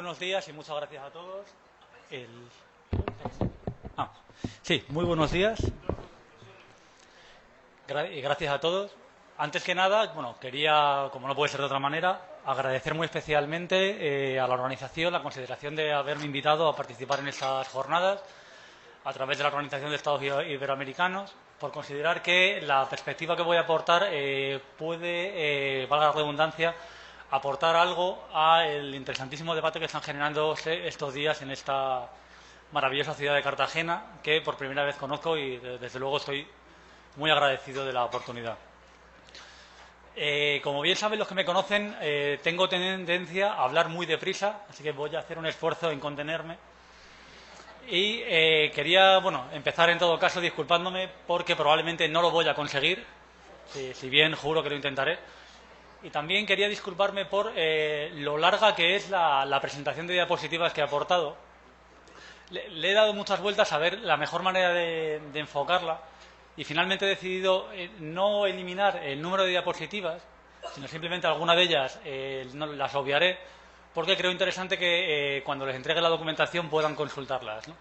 buenos días y muchas gracias a todos. Sí, muy buenos días. Gracias a todos. Antes que nada, bueno, quería, como no puede ser de otra manera, agradecer muy especialmente a la organización la consideración de haberme invitado a participar en estas jornadas a través de la Organización de Estados Iberoamericanos, por considerar que la perspectiva que voy a aportar puede, valga la redundancia, aportar algo al interesantísimo debate que están generando estos días en esta maravillosa ciudad de Cartagena, que por primera vez conozco y desde luego estoy muy agradecido de la oportunidad. Como bien saben los que me conocen, tengo tendencia a hablar muy deprisa, así que voy a hacer un esfuerzo en contenerme. Y quería, empezar en todo caso disculpándome porque probablemente no lo voy a conseguir, si bien juro que lo intentaré. Y también quería disculparme por lo larga que es la presentación de diapositivas que he aportado. Le he dado muchas vueltas a ver la mejor manera de enfocarla y finalmente he decidido no eliminar el número de diapositivas, sino simplemente alguna de ellas no las obviaré, porque creo interesante que cuando les entregue la documentación puedan consultarlas, ¿no?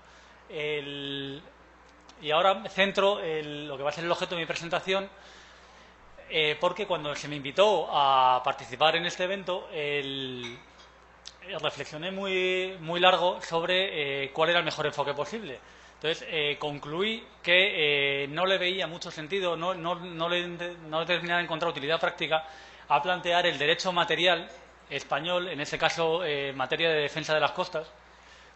Y ahora me centro en lo que va a ser el objeto de mi presentación, porque cuando se me invitó a participar en este evento, reflexioné muy largo sobre cuál era el mejor enfoque posible. Entonces, concluí que no le veía mucho sentido, no terminaba de encontrar utilidad práctica a plantear el derecho material español, en este caso en materia de defensa de las costas,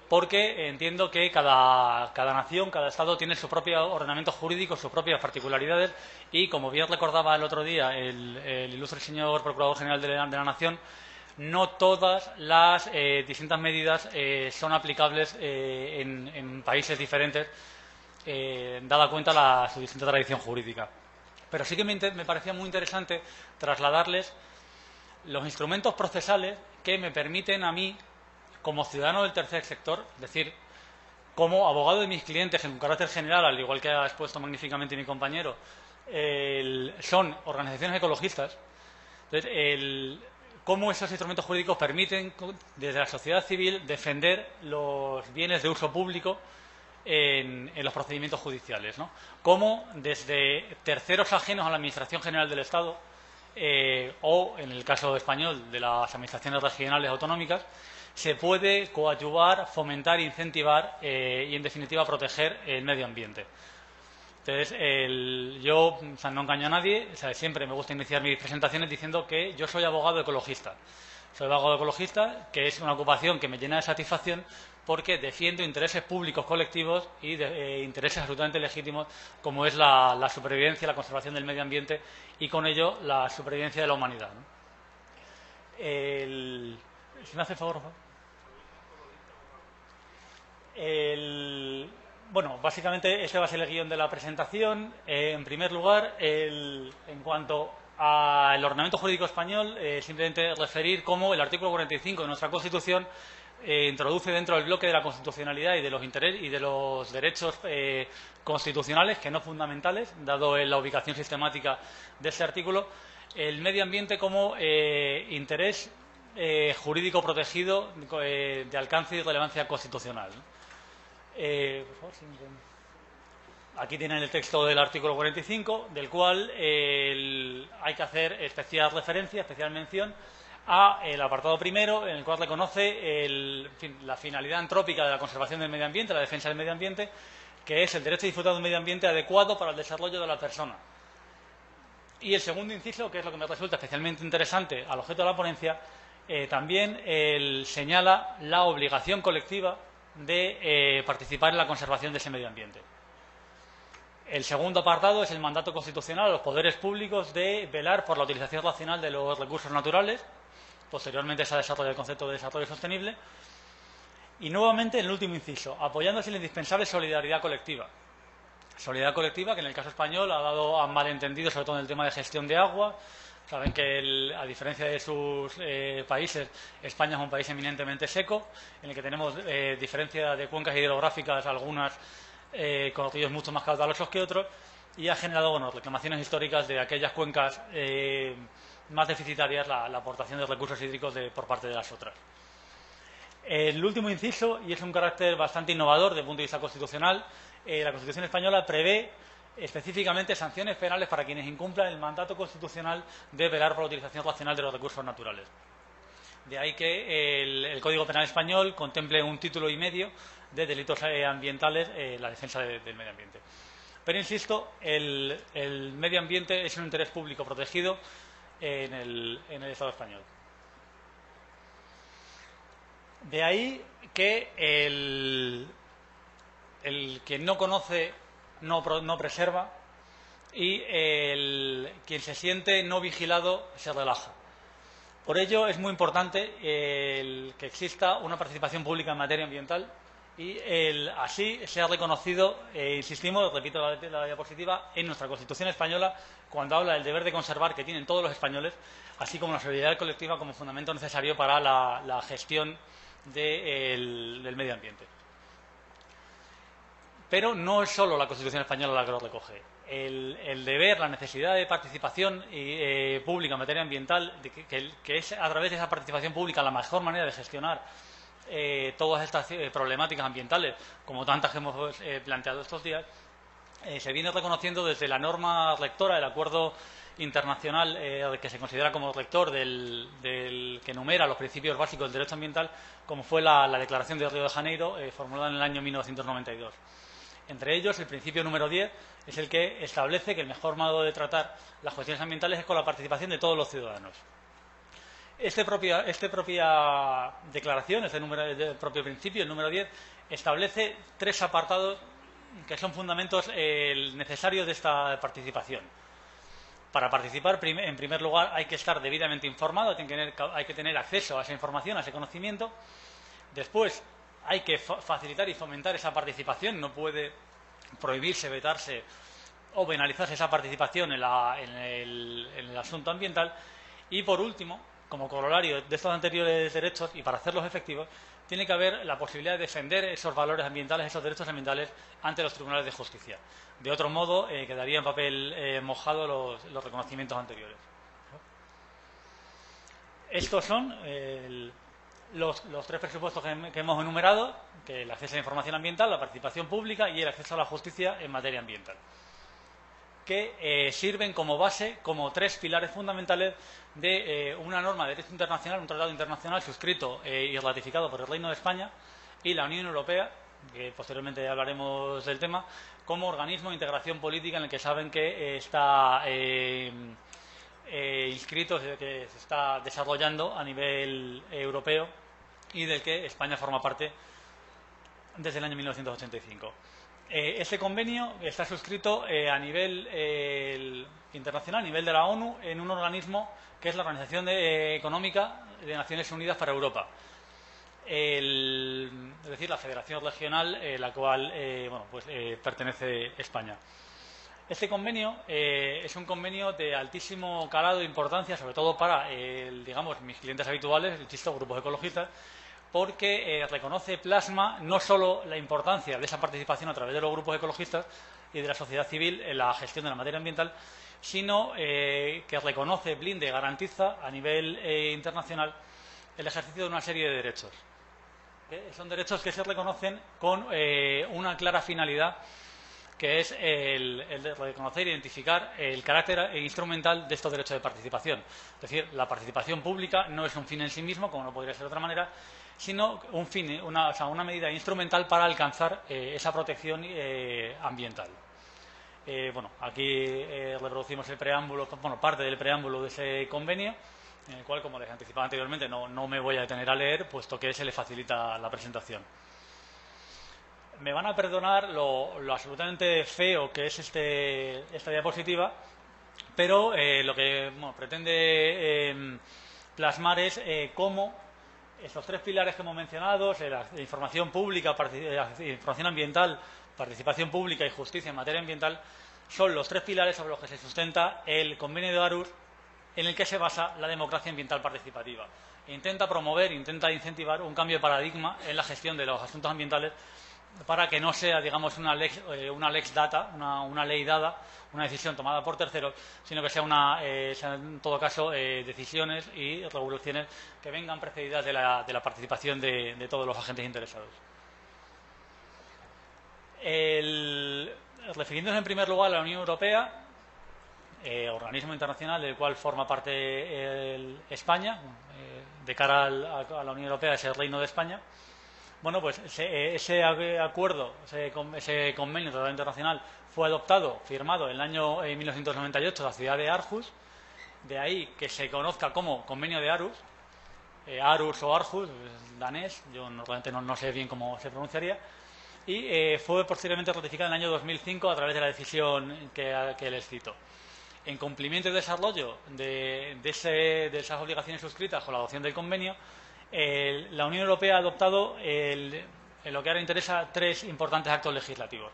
porque entiendo que cada nación, cada Estado tiene su propio ordenamiento jurídico, sus propias particularidades y, como bien recordaba el otro día el ilustre señor Procurador General de la Nación, no todas las distintas medidas son aplicables en países diferentes, dada cuenta su distinta tradición jurídica. Pero sí que me parecía muy interesante trasladarles los instrumentos procesales que me permiten a mí, como ciudadano del tercer sector, es decir, como abogado de mis clientes en un carácter general, al igual que ha expuesto magníficamente mi compañero, son organizaciones ecologistas. Entonces, cómo esos instrumentos jurídicos permiten, desde la sociedad civil, defender los bienes de uso público en los procedimientos judiciales, ¿no? Cómo desde terceros ajenos a la Administración General del Estado, o, en el caso español, de las administraciones regionales autonómicas, se puede coadyuvar, fomentar, incentivar y, en definitiva, proteger el medio ambiente. Entonces, yo no engaño a nadie, siempre me gusta iniciar mis presentaciones diciendo que yo soy abogado ecologista. Soy abogado ecologista, que es una ocupación que me llena de satisfacción porque defiendo intereses públicos colectivos y intereses absolutamente legítimos, como es la supervivencia, la conservación del medio ambiente y, con ello, la supervivencia de la humanidad, ¿no? Si me hace el favor, por favor. Bueno, básicamente este va a ser el guión de la presentación. En primer lugar, en cuanto al ordenamiento jurídico español, simplemente referir cómo el artículo 45 de nuestra Constitución introduce dentro del bloque de la constitucionalidad y de los derechos constitucionales, que no fundamentales, dado la ubicación sistemática de este artículo, el medio ambiente como interés jurídico protegido de alcance y relevancia constitucional, ¿no? Por favor, aquí tienen el texto del artículo 45, del cual hay que hacer especial referencia, especial mención al apartado primero, en el cual reconoce la finalidad antrópica de la conservación del medio ambiente, la defensa del medio ambiente, que es el derecho a disfrutar de un medio ambiente adecuado para el desarrollo de la persona. Y el segundo inciso, que es lo que me resulta especialmente interesante al objeto de la ponencia, también señala la obligación colectiva de participar en la conservación de ese medio ambiente. El segundo apartado es el mandato constitucional a los poderes públicos de velar por la utilización racional de los recursos naturales. Posteriormente se ha desarrollado el concepto de desarrollo sostenible. Y nuevamente, en el último inciso, apoyándose en la indispensable solidaridad colectiva. Solidaridad colectiva que en el caso español ha dado a malentendido, sobre todo en el tema de gestión de agua. Saben que, a diferencia de sus países, España es un país eminentemente seco, en el que tenemos diferencia de cuencas hidrográficas, algunas con ríos mucho más caudalosos que otros, y ha generado reclamaciones históricas de aquellas cuencas más deficitarias, la aportación de recursos hídricos por parte de las otras. El último inciso, y es un carácter bastante innovador desde el punto de vista constitucional, la Constitución española prevé específicamente sanciones penales para quienes incumplan el mandato constitucional de velar por la utilización racional de los recursos naturales. De ahí que el Código Penal español contemple un título y medio de delitos ambientales, la defensa del medio ambiente. Pero insisto, el medio ambiente es un interés público protegido en el Estado español. De ahí que el que no conoce no preserva y quien se siente no vigilado se relaja. Por ello es muy importante que exista una participación pública en materia ambiental y así sea reconocido, insistimos, repito la diapositiva, en nuestra Constitución española cuando habla del deber de conservar que tienen todos los españoles, así como la solidaridad colectiva como fundamento necesario para la gestión del medio ambiente. Pero no es solo la Constitución española la que lo recoge. El deber, la necesidad de participación pública en materia ambiental, que es a través de esa participación pública la mejor manera de gestionar todas estas problemáticas ambientales, como tantas que hemos planteado estos días, se viene reconociendo desde la norma rectora del Acuerdo Internacional que se considera como rector que enumera los principios básicos del derecho ambiental, como fue la Declaración de Río de Janeiro, formulada en el año 1992. Entre ellos, el principio número 10 es el que establece que el mejor modo de tratar las cuestiones ambientales es con la participación de todos los ciudadanos. Esta propia declaración, este propio principio, el número 10, establece 3 apartados que son fundamentos necesarios de esta participación. Para participar, en primer lugar, hay que estar debidamente informado, hay que tener acceso a esa información, a ese conocimiento. Después, hay que facilitar y fomentar esa participación, no puede prohibirse, vetarse o penalizarse esa participación en el asunto ambiental. Y por último, como corolario de estos anteriores derechos y para hacerlos efectivos, tiene que haber la posibilidad de defender esos valores ambientales, esos derechos ambientales ante los tribunales de justicia. De otro modo, quedaría en papel mojado los reconocimientos anteriores. Estos son los 3 presupuestos que hemos enumerado, que el acceso a la información ambiental, la participación pública y el acceso a la justicia en materia ambiental, que sirven como base, como 3 pilares fundamentales de una norma de derecho internacional, un tratado internacional suscrito y ratificado por el Reino de España y la Unión Europea, que posteriormente hablaremos del tema, como organismo de integración política en el que saben que está inscrito, que se está desarrollando a nivel europeo y del que España forma parte desde el año 1985. Este convenio está suscrito a nivel internacional, a nivel de la ONU, en un organismo que es la Organización Económica de Naciones Unidas para Europa. Es decir, la federación regional la cual pertenece España. Este convenio es un convenio de altísimo calado e importancia, sobre todo para mis clientes habituales, insisto, grupos ecologistas, porque reconoce, plasma no solo la importancia de esa participación a través de los grupos ecologistas y de la sociedad civil en la gestión de la materia ambiental, sino que reconoce, blinde, garantiza a nivel internacional el ejercicio de una serie de derechos. Son derechos que se reconocen con una clara finalidad, que es el de reconocer e identificar el carácter instrumental de estos derechos de participación. Es decir, la participación pública no es un fin en sí mismo, como no podría ser de otra manera, sino un fin, una medida instrumental para alcanzar esa protección ambiental. Aquí reproducimos el preámbulo, parte del preámbulo de ese convenio, en el cual, como les anticipaba anteriormente, no me voy a detener a leer, puesto que se le facilita la presentación. Me van a perdonar lo absolutamente feo que es esta diapositiva, pero lo que pretende plasmar es cómo estos 3 pilares que hemos mencionado, la información pública, información ambiental, participación pública y justicia en materia ambiental, son los 3 pilares sobre los que se sustenta el Convenio de Aarhus, en el que se basa la democracia ambiental participativa. Intenta promover, intenta incentivar un cambio de paradigma en la gestión de los asuntos ambientales para que no sea, digamos, una lex data, una ley dada, una decisión tomada por terceros, sino que sea sean, en todo caso, decisiones y regulaciones que vengan precedidas de la participación de todos los agentes interesados. Refiriéndose en primer lugar a la Unión Europea, organismo internacional del cual forma parte España, de cara a la Unión Europea es el Reino de España. Bueno, pues ese acuerdo, ese convenio de tratado internacional fue adoptado, firmado en el año 1998 en la ciudad de Aarhus, de ahí que se conozca como Convenio de Aarhus, Aarhus o Aarhus, danés, yo realmente no sé bien cómo se pronunciaría, y fue posteriormente ratificado en el año 2005 a través de la decisión que les cito. En cumplimiento y desarrollo de esas obligaciones suscritas con la adopción del convenio, la Unión Europea ha adoptado, en lo que ahora interesa, 3 importantes actos legislativos.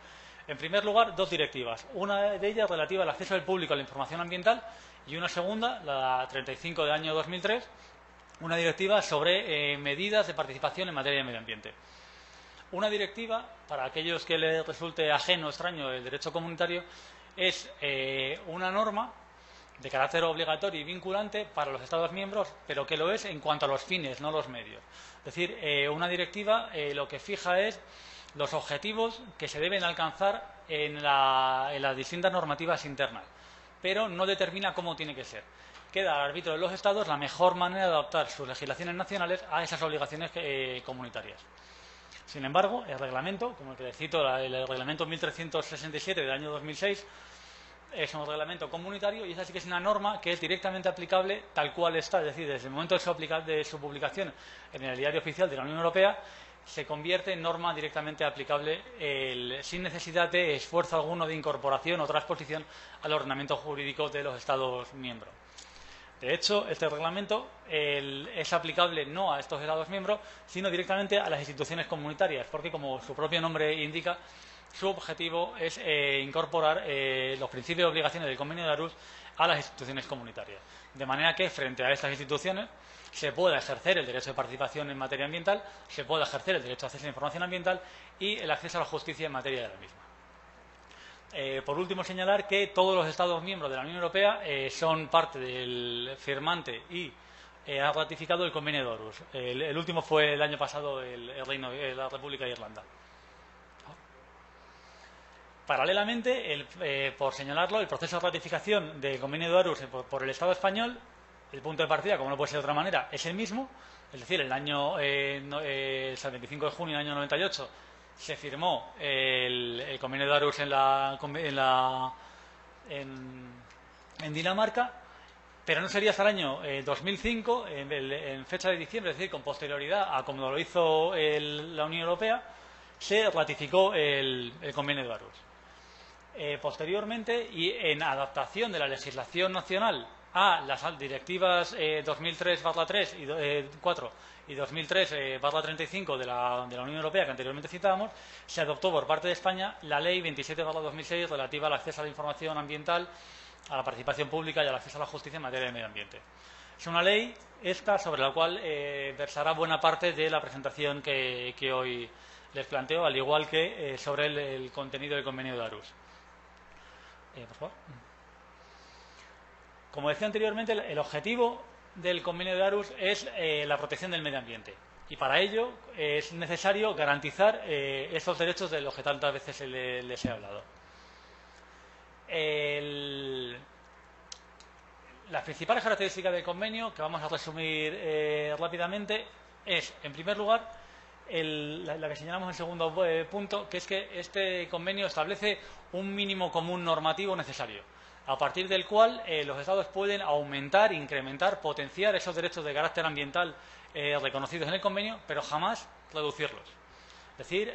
En primer lugar, 2 directivas. Una de ellas relativa al acceso del público a la información ambiental y una segunda, la 35 del año 2003, una directiva sobre medidas de participación en materia de medio ambiente. Una directiva, para aquellos que les resulte ajeno o extraño el derecho comunitario, es una norma de carácter obligatorio y vinculante para los Estados miembros, pero que lo es en cuanto a los fines, no los medios. Es decir, una directiva lo que fija es los objetivos que se deben alcanzar en las distintas normativas internas, pero no determina cómo tiene que ser. Queda al arbitrio de los Estados la mejor manera de adaptar sus legislaciones nacionales a esas obligaciones comunitarias. Sin embargo, el reglamento, como el que les cito, el reglamento 1367 del año 2006, es un reglamento comunitario y esa sí que es una norma que es directamente aplicable tal cual está, es decir, desde el momento de su publicación en el Diario Oficial de la Unión Europea, se convierte en norma directamente aplicable sin necesidad de esfuerzo alguno de incorporación o transposición al ordenamiento jurídico de los Estados miembros. De hecho, este reglamento es aplicable no a estos Estados miembros, sino directamente a las instituciones comunitarias, porque, como su propio nombre indica, su objetivo es incorporar los principios y obligaciones del Convenio de Aarhus a las instituciones comunitarias. De manera que, frente a estas instituciones, se pueda ejercer el derecho de participación en materia ambiental, se pueda ejercer el derecho a acceso a la información ambiental y el acceso a la justicia en materia de la misma. Por último, señalar que todos los Estados miembros de la Unión Europea son parte del firmante y han ratificado el Convenio de Aarhus. El último fue el año pasado la República de Irlanda. Paralelamente, por señalarlo, el proceso de ratificación del Convenio de Aarhus por el Estado español, el punto de partida, como no puede ser de otra manera, es el mismo. Es decir, el 25 de junio del año 98 se firmó el Convenio de Aarhus en Dinamarca, pero no sería hasta el año 2005, en fecha de diciembre, es decir, con posterioridad a como lo hizo la Unión Europea, se ratificó el Convenio de Aarhus. Posteriormente, y en adaptación de la legislación nacional a las directivas 2003/3 y 4 y 2003/35 de la Unión Europea que anteriormente citábamos, se adoptó por parte de España la Ley 27/2006 relativa al acceso a la información ambiental, a la participación pública y al acceso a la justicia en materia de medio ambiente. Es una ley esta sobre la cual versará buena parte de la presentación que hoy les planteo, al igual que sobre el contenido del Convenio de Aarhus. Por favor. Como decía anteriormente, el objetivo del Convenio de Aarhus es la protección del medio ambiente. Y para ello es necesario garantizar estos derechos de los que tantas veces les he hablado. Las principales características del convenio, que vamos a resumir rápidamente, es, en primer lugar, la que señalamos en el segundo punto, que es que este convenio establece un mínimo común normativo necesario, a partir del cual los Estados pueden aumentar, incrementar, potenciar esos derechos de carácter ambiental reconocidos en el convenio, pero jamás reducirlos. Es decir,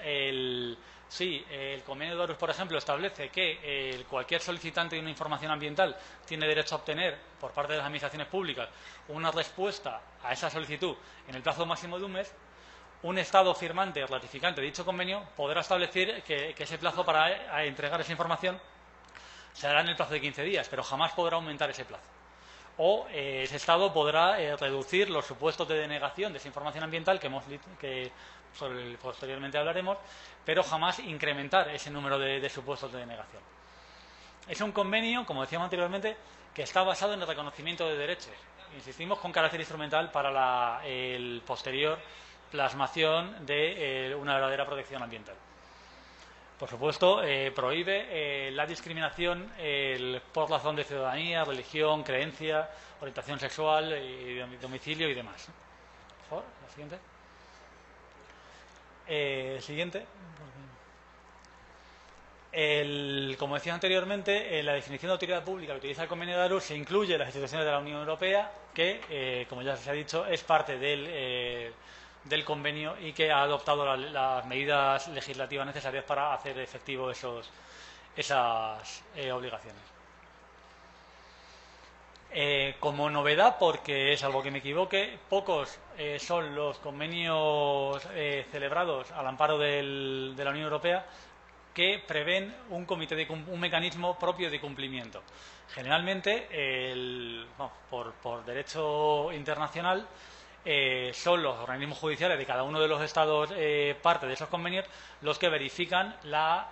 si el Convenio de Aarhus, por ejemplo, establece que cualquier solicitante de una información ambiental tiene derecho a obtener, por parte de las administraciones públicas, una respuesta a esa solicitud en el plazo máximo de un mes, un Estado firmante o ratificante de dicho convenio podrá establecer que ese plazo para entregar esa información se hará en el plazo de 15 días, pero jamás podrá aumentar ese plazo. o ese Estado podrá reducir los supuestos de denegación de esa información ambiental que posteriormente hablaremos, pero jamás incrementar ese número de supuestos de denegación. Es un convenio, como decíamos anteriormente, que está basado en el reconocimiento de derechos. Insistimos, con carácter instrumental para el posterior plasmación de una verdadera protección ambiental. Por supuesto, prohíbe la discriminación por razón de ciudadanía, religión, creencia, orientación sexual, domicilio y demás. Por favor, la siguiente. Siguiente. Como decía anteriormente, en la definición de autoridad pública que utiliza el Convenio de Aarhus se incluye las instituciones de la Unión Europea, que, como ya se ha dicho, es parte del convenio y que ha adoptado las medidas legislativas necesarias para hacer efectivo esas obligaciones. Como novedad, porque es algo que me equivoque, pocos son los convenios celebrados al amparo de la Unión Europea que prevén un mecanismo propio de cumplimiento. Generalmente, por derecho internacional, son los organismos judiciales de cada uno de los estados parte de esos convenios los que verifican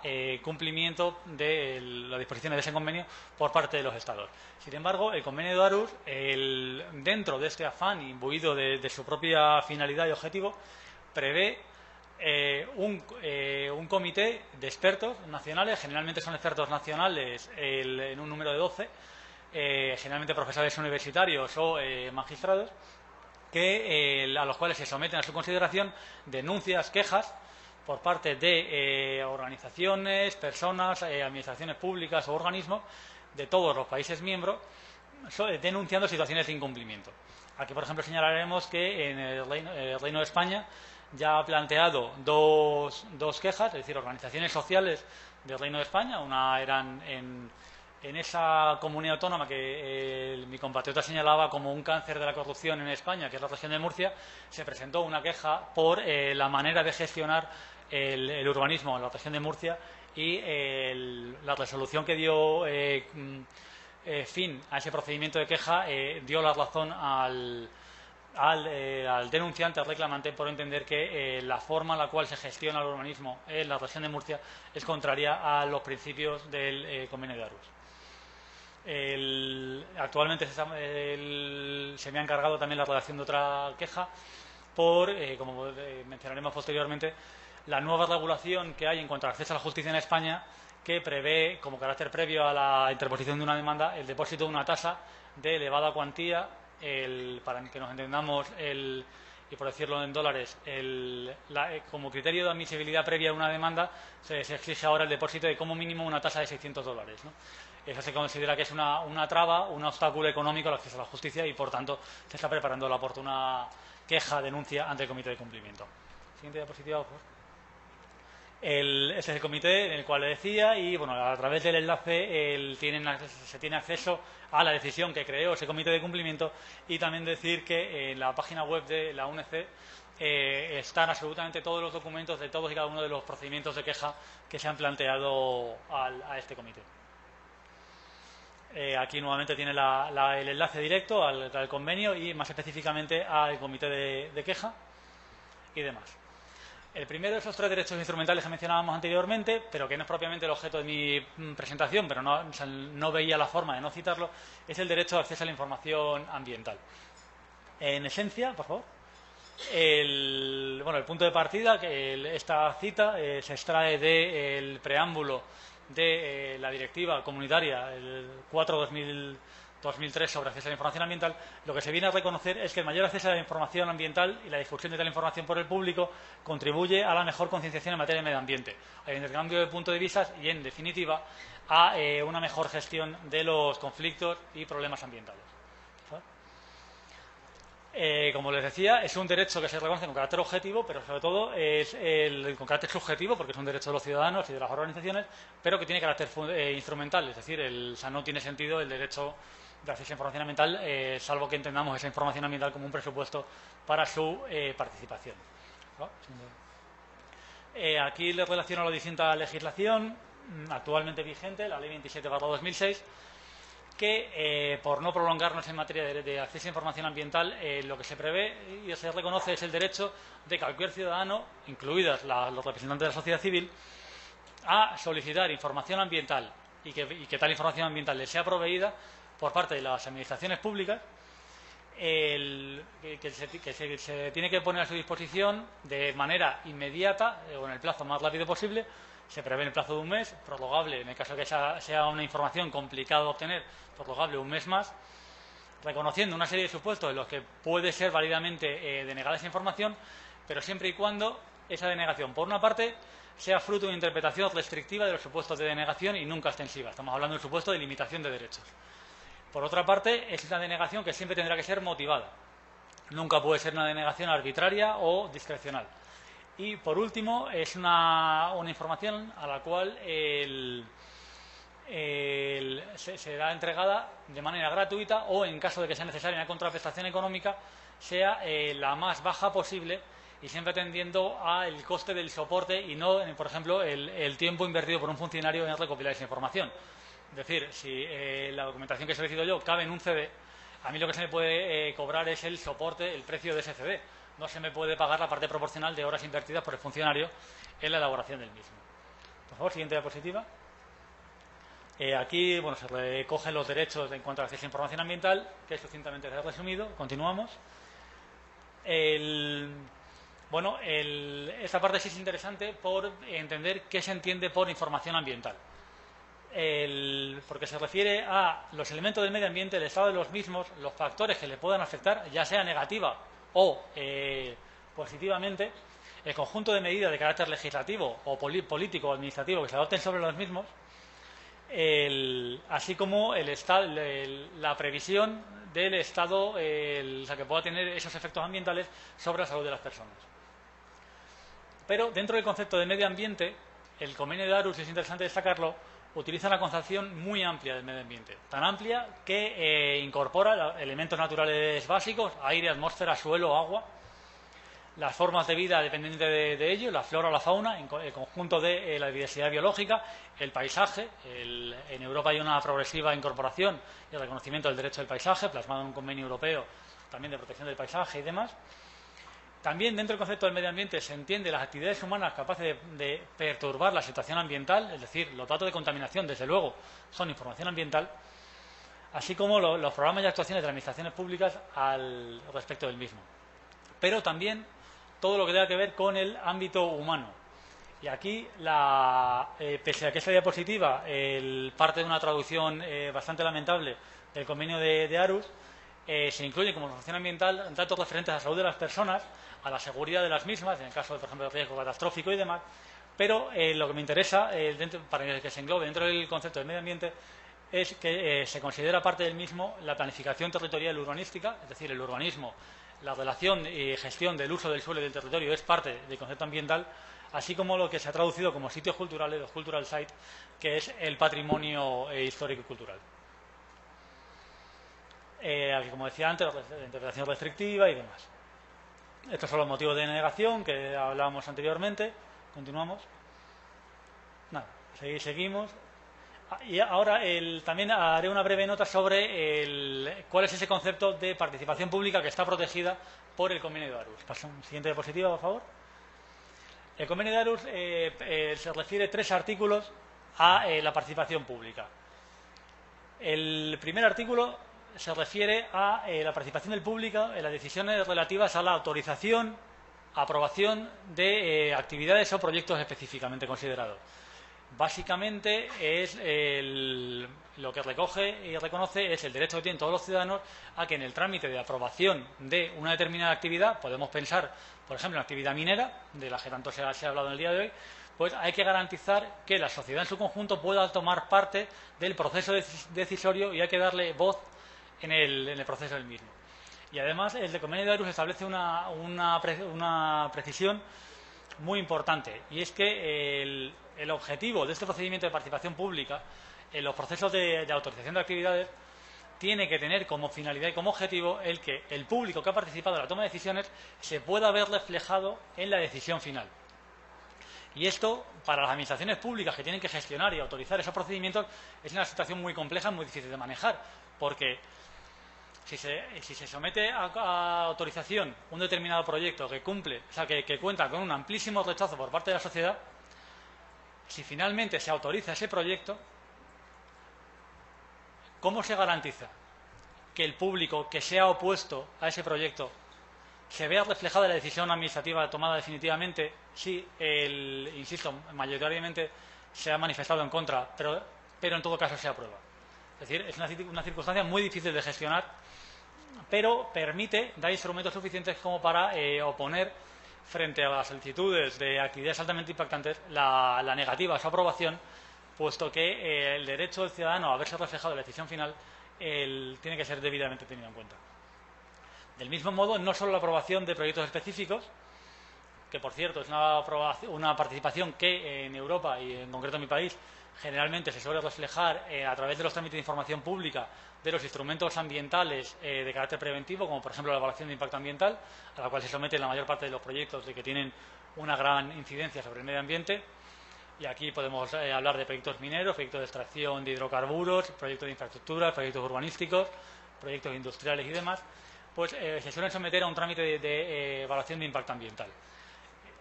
el cumplimiento de las disposiciones de ese convenio por parte de los estados. Sin embargo, el Convenio de Aarhus, dentro de este afán imbuido de su propia finalidad y objetivo, prevé un comité de expertos nacionales. Generalmente son expertos nacionales en un número de 12, generalmente profesores universitarios o magistrados, a los cuales se someten a su consideración denuncias, quejas por parte de organizaciones, personas, administraciones públicas o organismos de todos los países miembros denunciando situaciones de incumplimiento. Aquí, por ejemplo, señalaremos que en el Reino de España ya ha planteado dos quejas, es decir, organizaciones sociales del Reino de España. Una eran en esa comunidad autónoma que mi compatriota señalaba como un cáncer de la corrupción en España, que es la región de Murcia. Se presentó una queja por la manera de gestionar el urbanismo en la región de Murcia y la resolución que dio fin a ese procedimiento de queja dio la razón al denunciante, al reclamante, por entender que la forma en la cual se gestiona el urbanismo en la región de Murcia es contraria a los principios del Convenio de Aarhus. Actualmente se me ha encargado también la redacción de otra queja por, como mencionaremos posteriormente, la nueva regulación que hay en cuanto al acceso a la justicia en España, que prevé como carácter previo a la interposición de una demanda el depósito de una tasa de elevada cuantía, para que nos entendamos, y por decirlo en dólares, como criterio de admisibilidad previa a una demanda se exige ahora el depósito de como mínimo una tasa de $600, ¿no? Eso se considera que es una traba, un obstáculo económico al acceso a la justicia y, por tanto, se está preparando la oportuna queja, denuncia ante el comité de cumplimiento. Siguiente diapositiva, por favor. Este es el comité en el cual le decía, y bueno, a través del enlace se tiene acceso a la decisión que creó ese comité de cumplimiento, y también decir que en la página web de la UNC están absolutamente todos los documentos de todos y cada uno de los procedimientos de queja que se han planteado a este comité. Aquí nuevamente tiene el enlace directo al convenio y más específicamente al comité de queja y demás. El primero de esos tres derechos instrumentales que mencionábamos anteriormente, pero que no es propiamente el objeto de mi presentación, pero no veía la forma de no citarlo, es el derecho de acceso a la información ambiental. En esencia, por favor, el punto de partida, que esta cita se extrae del preámbulo de la directiva comunitaria, el 4/2003 sobre acceso a la información ambiental. Lo que se viene a reconocer es que el mayor acceso a la información ambiental y la difusión de tal información por el público contribuye a la mejor concienciación en materia de medio ambiente, al intercambio de puntos de vista y, en definitiva, a una mejor gestión de los conflictos y problemas ambientales. Como les decía, es un derecho que se reconoce con carácter objetivo, pero sobre todo es con carácter subjetivo, porque es un derecho de los ciudadanos y de las organizaciones, pero que tiene carácter instrumental, es decir, no tiene sentido el derecho de acceso a información ambiental, salvo que entendamos esa información ambiental como un presupuesto para su participación. Aquí les relaciono la distinta legislación actualmente vigente, la Ley 27/2006, que, por no prolongarnos en materia de acceso a información ambiental, lo que se prevé y se reconoce es el derecho de cualquier ciudadano, incluidas los representantes de la sociedad civil, a solicitar información ambiental y que tal información ambiental le sea proveída por parte de las administraciones públicas, que se tiene que poner a su disposición de manera inmediata o en el plazo más rápido posible. Se prevé en el plazo de un mes, prorrogable en el caso de que sea una información complicada de obtener, prorrogable un mes más, reconociendo una serie de supuestos en los que puede ser válidamente denegada esa información, pero siempre y cuando esa denegación, por una parte, sea fruto de una interpretación restrictiva de los supuestos de denegación y nunca extensiva. Estamos hablando del supuesto de limitación de derechos. Por otra parte, es una denegación que siempre tendrá que ser motivada. Nunca puede ser una denegación arbitraria o discrecional. Y, por último, es una información a la cual será entregada de manera gratuita o, en caso de que sea necesaria una contraprestación económica, sea la más baja posible y siempre atendiendo al coste del soporte y no, por ejemplo, el tiempo invertido por un funcionario en recopilar esa información. Es decir, si la documentación que he solicitado yo cabe en un CD, a mí lo que se me puede cobrar es el soporte, el precio de ese CD. No se me puede pagar la parte proporcional de horas invertidas por el funcionario en la elaboración del mismo. Por favor, siguiente diapositiva. Aquí se recogen los derechos en cuanto al acceso a información ambiental, que es sucintamente resumido. Continuamos. Esta parte sí es interesante por entender qué se entiende por información ambiental. Porque se refiere a los elementos del medio ambiente, el estado de los mismos, los factores que le puedan afectar, ya sea negativa o positivamente, el conjunto de medidas de carácter legislativo o político o administrativo que se adopten sobre los mismos, así como la previsión del estado que pueda tener esos efectos ambientales sobre la salud de las personas. Pero dentro del concepto de medio ambiente, el Convenio de Aarhus, es interesante destacarlo, utiliza una concepción muy amplia del medio ambiente, tan amplia que incorpora elementos naturales básicos, aire, atmósfera, suelo, agua, las formas de vida dependientes de ello, la flora, la fauna, el conjunto de la diversidad biológica, el paisaje. En Europa hay una progresiva incorporación y reconocimiento del derecho del paisaje, plasmado en un convenio europeo también de protección del paisaje y demás. También dentro del concepto del medio ambiente se entiende las actividades humanas capaces de perturbar la situación ambiental, es decir, los datos de contaminación, desde luego, son información ambiental, así como los programas y actuaciones de las administraciones públicas al respecto del mismo. Pero también todo lo que tenga que ver con el ámbito humano. Y aquí, pese a que esta diapositiva parte de una traducción bastante lamentable del convenio de Aarhus, se incluye como información ambiental datos referentes a la salud de las personas, a la seguridad de las mismas, en el caso, por ejemplo, de riesgo catastrófico y demás, pero lo que me interesa, para que se englobe dentro del concepto del medio ambiente, es que se considera parte del mismo la planificación territorial urbanística, es decir, el urbanismo, la relación y gestión del uso del suelo y del territorio es parte del concepto ambiental, así como lo que se ha traducido como sitios culturales, los cultural sites, que es el patrimonio histórico y cultural. Aquí, como decía antes, la interpretación restrictiva y demás. Estos son los motivos de denegación que hablábamos anteriormente. Continuamos. Nada, seguimos. Y ahora también haré una breve nota sobre cuál es ese concepto de participación pública que está protegida por el Convenio de Aarhus. Siguiente diapositiva, por favor. El Convenio de Aarhus se refiere 3 artículos a la participación pública. El primer artículo se refiere a la participación del público en las decisiones relativas a la autorización, aprobación de actividades o proyectos específicamente considerados. Básicamente es lo que recoge y reconoce es el derecho que tienen todos los ciudadanos a que en el trámite de aprobación de una determinada actividad, podemos pensar, por ejemplo, en actividad minera, de la que tanto se ha hablado en el día de hoy, pues hay que garantizar que la sociedad en su conjunto pueda tomar parte del proceso decisorio y hay que darle voz en el proceso del mismo. Y además el Convenio de Aarhus establece una precisión muy importante, y es que el objetivo de este procedimiento de participación pública en los procesos de autorización de actividades tiene que tener como finalidad y como objetivo el que el público que ha participado en la toma de decisiones se pueda ver reflejado en la decisión final. Y esto, para las administraciones públicas que tienen que gestionar y autorizar esos procedimientos, es una situación muy compleja, muy difícil de manejar, porque si se somete a autorización un determinado proyecto que cumple, o sea, que cuenta con un amplísimo rechazo por parte de la sociedad, si finalmente se autoriza ese proyecto, ¿cómo se garantiza que el público que se ha opuesto a ese proyecto se vea reflejada la decisión administrativa tomada definitivamente si insisto, mayoritariamente se ha manifestado en contra, pero en todo caso se aprueba? Es decir, es una circunstancia muy difícil de gestionar, pero da instrumentos suficientes como para oponer frente a las solicitudes de actividades altamente impactantes la negativa a su aprobación, puesto que el derecho del ciudadano a verse reflejado en la decisión final tiene que ser debidamente tenido en cuenta. Del mismo modo, no solo la aprobación de proyectos específicos, que por cierto es una participación que en Europa y en concreto en mi país generalmente se suele reflejar a través de los trámites de información pública de los instrumentos ambientales de carácter preventivo, como por ejemplo la evaluación de impacto ambiental, a la cual se somete la mayor parte de los proyectos de que tienen una gran incidencia sobre el medio ambiente. Y aquí podemos hablar de proyectos mineros, proyectos de extracción de hidrocarburos, proyectos de infraestructuras, proyectos urbanísticos, proyectos industriales y demás, pues se suelen someter a un trámite de evaluación de impacto ambiental.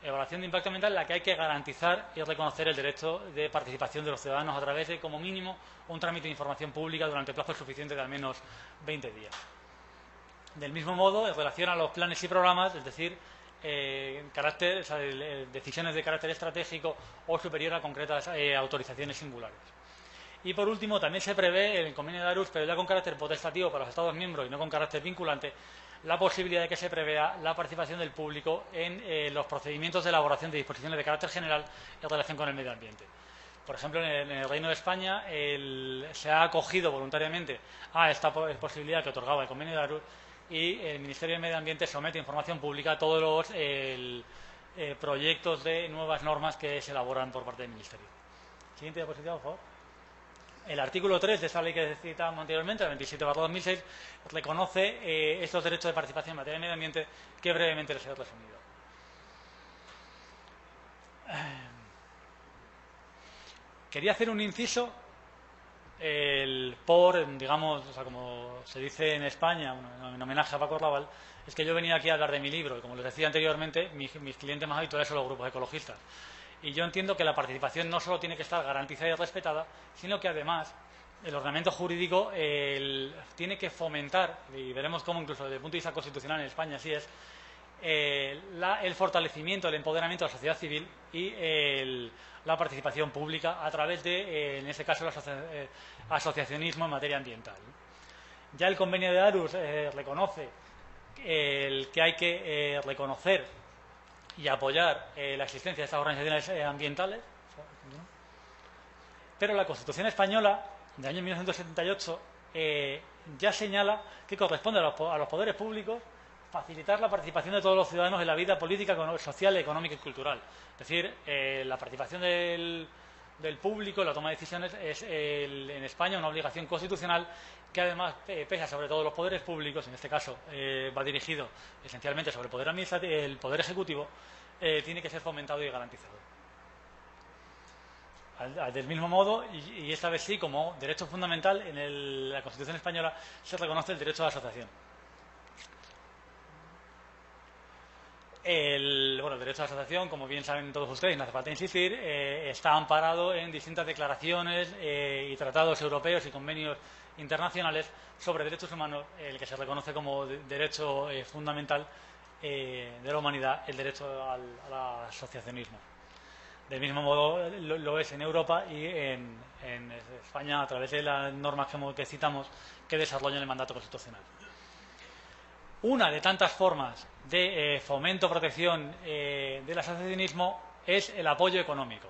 Evaluación de impacto ambiental en la que hay que garantizar y reconocer el derecho de participación de los ciudadanos a través de, como mínimo, un trámite de información pública durante plazos suficientes de al menos 20 días. Del mismo modo, en relación a los planes y programas, es decir, decisiones de carácter estratégico o superior a concretas autorizaciones singulares. Y por último, también se prevé en el convenio de Aarhus, pero ya con carácter potestativo para los Estados miembros y no con carácter vinculante, la posibilidad de que se prevea la participación del público en los procedimientos de elaboración de disposiciones de carácter general en relación con el medio ambiente. Por ejemplo, en el Reino de España se ha acogido voluntariamente a esta posibilidad que otorgaba el convenio de Aarhus y el Ministerio de Medio Ambiente somete a información pública a todos los proyectos de nuevas normas que se elaboran por parte del Ministerio. Siguiente diapositiva, por favor. El artículo 3 de esta ley que citábamos anteriormente, la 27/2006, reconoce estos derechos de participación en materia de medio ambiente que brevemente les he resumido. Quería hacer un inciso digamos, o sea, como se dice en España, en homenaje a Paco Raval, es que yo venía aquí a hablar de mi libro y, como les decía anteriormente, mis clientes más habituales son los grupos ecologistas. Y yo entiendo que la participación no solo tiene que estar garantizada y respetada, sino que además el ordenamiento jurídico tiene que fomentar, y veremos cómo incluso desde el punto de vista constitucional en España así es, el fortalecimiento, el empoderamiento de la sociedad civil y la participación pública a través de, en este caso, el asociacionismo en materia ambiental. Ya el convenio de Aarhus reconoce que hay que reconocer y apoyar la existencia de estas organizaciones ambientales, pero la Constitución española del año 1978 ya señala que corresponde a los poderes públicos facilitar la participación de todos los ciudadanos en la vida política, social, económica y cultural. Es decir, la participación del público en la toma de decisiones es en España una obligación constitucional que además pesa sobre todo los poderes públicos. En este caso va dirigido esencialmente sobre el poder administrativo, el poder ejecutivo, tiene que ser fomentado y garantizado. Del mismo modo, y esta vez sí, como derecho fundamental, en la Constitución española se reconoce el derecho a la asociación. El derecho a la asociación, como bien saben todos ustedes, no hace falta insistir, está amparado en distintas declaraciones y tratados europeos y convenios internacionales sobre derechos humanos, el que se reconoce como derecho fundamental de la humanidad, el derecho al asociacionismo. Del mismo modo lo es en Europa y en España a través de las normas que citamos que desarrollan el mandato constitucional. Una de tantas formas de fomento o protección del asociacionismo es el apoyo económico.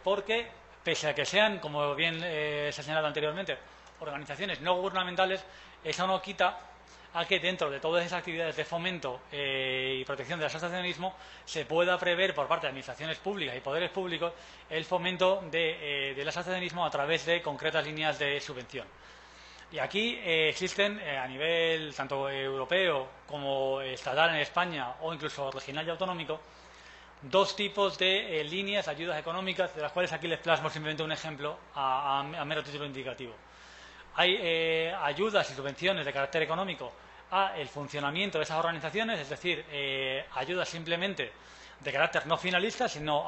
Porque, pese a que sean, como bien se ha señalado anteriormente, organizaciones no gubernamentales, eso no quita a que dentro de todas esas actividades de fomento y protección del asociacionismo se pueda prever por parte de administraciones públicas y poderes públicos el fomento del asociacionismo a través de concretas líneas de subvención. Y aquí existen a nivel tanto europeo como estatal en España o incluso regional y autonómico dos tipos de líneas de ayudas económicas, de las cuales aquí les plasmo simplemente un ejemplo a mero título indicativo. Hay ayudas y subvenciones de carácter económico a el funcionamiento de esas organizaciones, es decir, ayudas simplemente de carácter no finalista, sino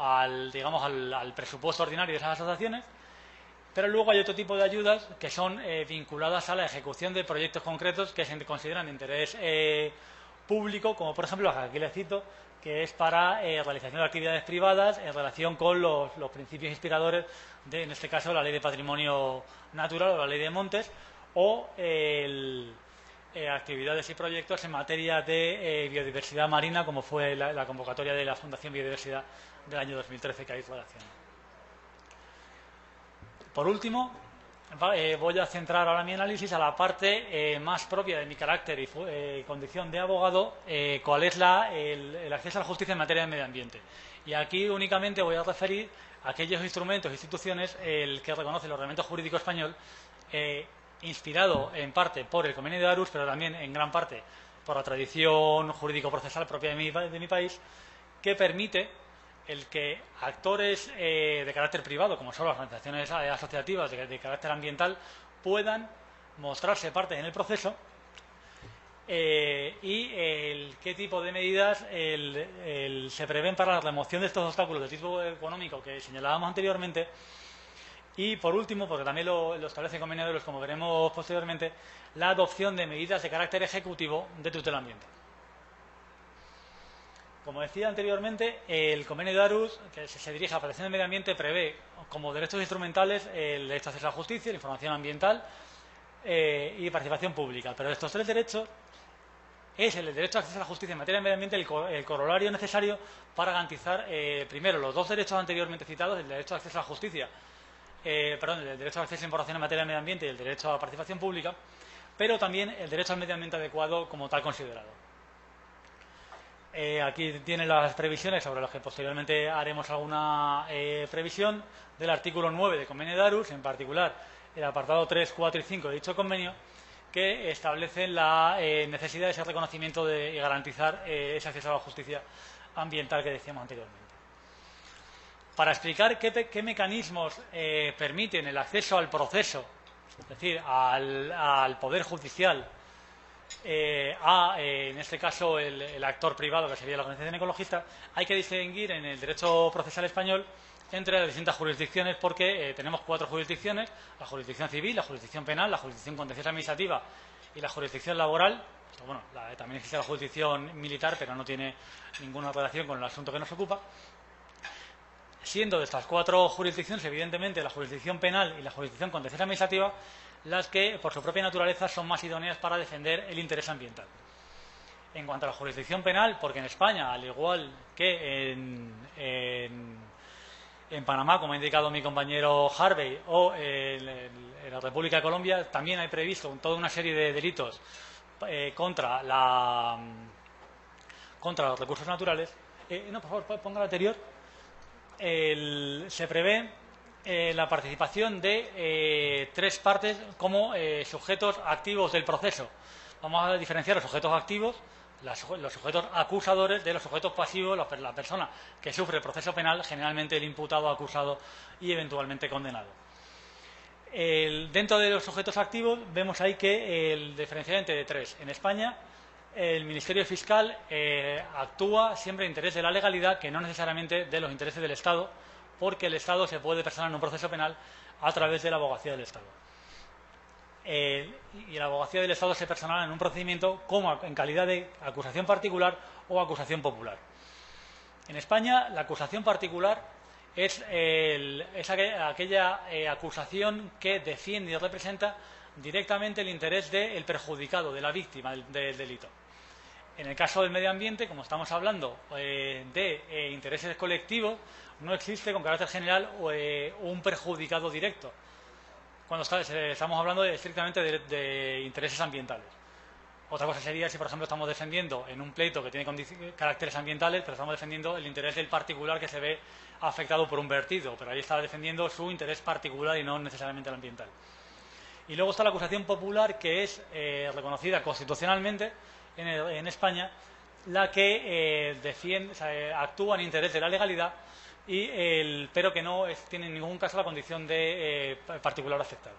digamos, al presupuesto ordinario de esas asociaciones. Pero luego hay otro tipo de ayudas que son vinculadas a la ejecución de proyectos concretos que se consideran de interés público, como por ejemplo, aquí les cito, que es para realización de actividades privadas en relación con los principios inspiradores de, en este caso, la Ley de Patrimonio Natural o la Ley de Montes, o actividades y proyectos en materia de biodiversidad marina, como fue la convocatoria de la Fundación Biodiversidad del año 2013 que hay relación. Por último, voy a centrar ahora mi análisis a la parte más propia de mi carácter y condición de abogado, cuál es el acceso a la justicia en materia de medio ambiente. Y aquí únicamente voy a referir a aquellos instrumentos e instituciones que reconoce el ordenamiento jurídico español, inspirado en parte por el Convenio de Aarhus, pero también en gran parte por la tradición jurídico-procesal propia de mi país, que permite el que actores de carácter privado, como son las organizaciones asociativas de carácter ambiental, puedan mostrarse parte en el proceso y qué tipo de medidas se prevén para la remoción de estos obstáculos de tipo económico que señalábamos anteriormente. Y, por último, porque también lo establece el Convenio de Aarhus, como veremos posteriormente, la adopción de medidas de carácter ejecutivo de tutela ambiental. Como decía anteriormente, el Convenio de Aarhus, que se dirige a la protección del medio ambiente, prevé como derechos instrumentales el derecho a acceso a la justicia, la información ambiental y participación pública. Pero de estos tres derechos es el derecho a acceso a la justicia en materia de medio ambiente el corolario necesario para garantizar, primero, los dos derechos anteriormente citados, el derecho a acceso a la justicia, el derecho a acceso a información en materia de medio ambiente y el derecho a la participación pública, pero también el derecho al medio ambiente adecuado como tal considerado. Aquí tienen las previsiones sobre las que posteriormente haremos alguna previsión del artículo 9 del Convenio de Aarhus, en particular el apartado 3, 4 y 5 de dicho convenio, que establecen la necesidad de ese reconocimiento y garantizar ese acceso a la justicia ambiental que decíamos anteriormente. Para explicar qué mecanismos permiten el acceso al proceso, es decir, al Poder Judicial, en este caso, el actor privado, que sería la organización ecologista, hay que distinguir en el derecho procesal español entre las distintas jurisdicciones, porque tenemos 4 jurisdicciones: la jurisdicción civil, la jurisdicción penal, la jurisdicción contenciosa administrativa y la jurisdicción laboral. Bueno, también existe la jurisdicción militar, pero no tiene ninguna relación con el asunto que nos ocupa. Siendo de estas 4 jurisdicciones, evidentemente, la jurisdicción penal y la jurisdicción contenciosa administrativa las que, por su propia naturaleza, son más idóneas para defender el interés ambiental. En cuanto a la jurisdicción penal, porque en España, al igual que en Panamá, como ha indicado mi compañero Harvey, o en la República de Colombia, también hay previsto toda una serie de delitos contra los recursos naturales. No, por favor, ponga la anterior. Se prevé la participación de 3 partes como sujetos activos del proceso. Vamos a diferenciar los sujetos activos, los sujetos acusadores, de los sujetos pasivos, la persona que sufre el proceso penal, generalmente el imputado, acusado y eventualmente condenado. Dentro de los sujetos activos vemos ahí que el diferenciamiento de 3. En España, el Ministerio Fiscal actúa siempre en interés de la legalidad, que no necesariamente de los intereses del Estado, porque el Estado se puede personar en un proceso penal a través de la abogacía del Estado. Y la abogacía del Estado se persona en un procedimiento como en calidad de acusación particular o acusación popular. En España, la acusación particular es aquella acusación que defiende y representa directamente el interés del perjudicado, de la víctima del delito. En el caso del medio ambiente, como estamos hablando de intereses colectivos, no existe con carácter general un perjudicado directo, cuando estamos hablando estrictamente de intereses ambientales. Otra cosa sería si, por ejemplo, estamos defendiendo en un pleito que tiene caracteres ambientales, pero estamos defendiendo el interés del particular que se ve afectado por un vertido, pero ahí está defendiendo su interés particular y no necesariamente el ambiental. Y luego está la acusación popular, que es reconocida constitucionalmente en España la que defiende, o sea, actúa en interés de la legalidad, pero que no tiene en ningún caso la condición de particular afectado.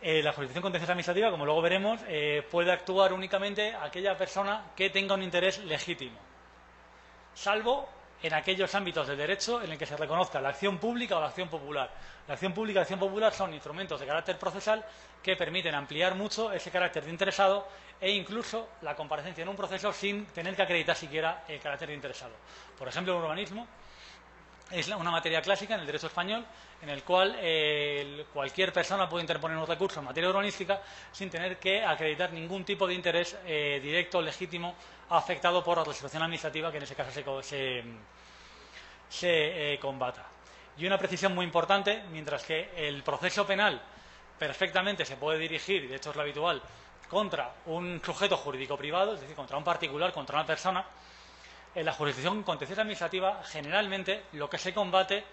La jurisdicción contenciosa administrativa, como luego veremos, puede actuar únicamente aquella persona que tenga un interés legítimo, salvo en aquellos ámbitos del derecho en el que se reconozca la acción pública o la acción popular. La acción pública y la acción popular son instrumentos de carácter procesal que permiten ampliar mucho ese carácter de interesado e incluso la comparecencia en un proceso sin tener que acreditar siquiera el carácter de interesado. Por ejemplo, el urbanismo es una materia clásica en el derecho español en el cual cualquier persona puede interponer un recurso en materia urbanística sin tener que acreditar ningún tipo de interés directo o legítimo afectado por la resolución administrativa que en ese caso se combata. Y una precisión muy importante, mientras que el proceso penal perfectamente se puede dirigir, y de hecho es lo habitual, contra un sujeto jurídico privado, es decir, contra un particular, contra una persona, en la jurisdicción contenciosa administrativa generalmente lo que se combate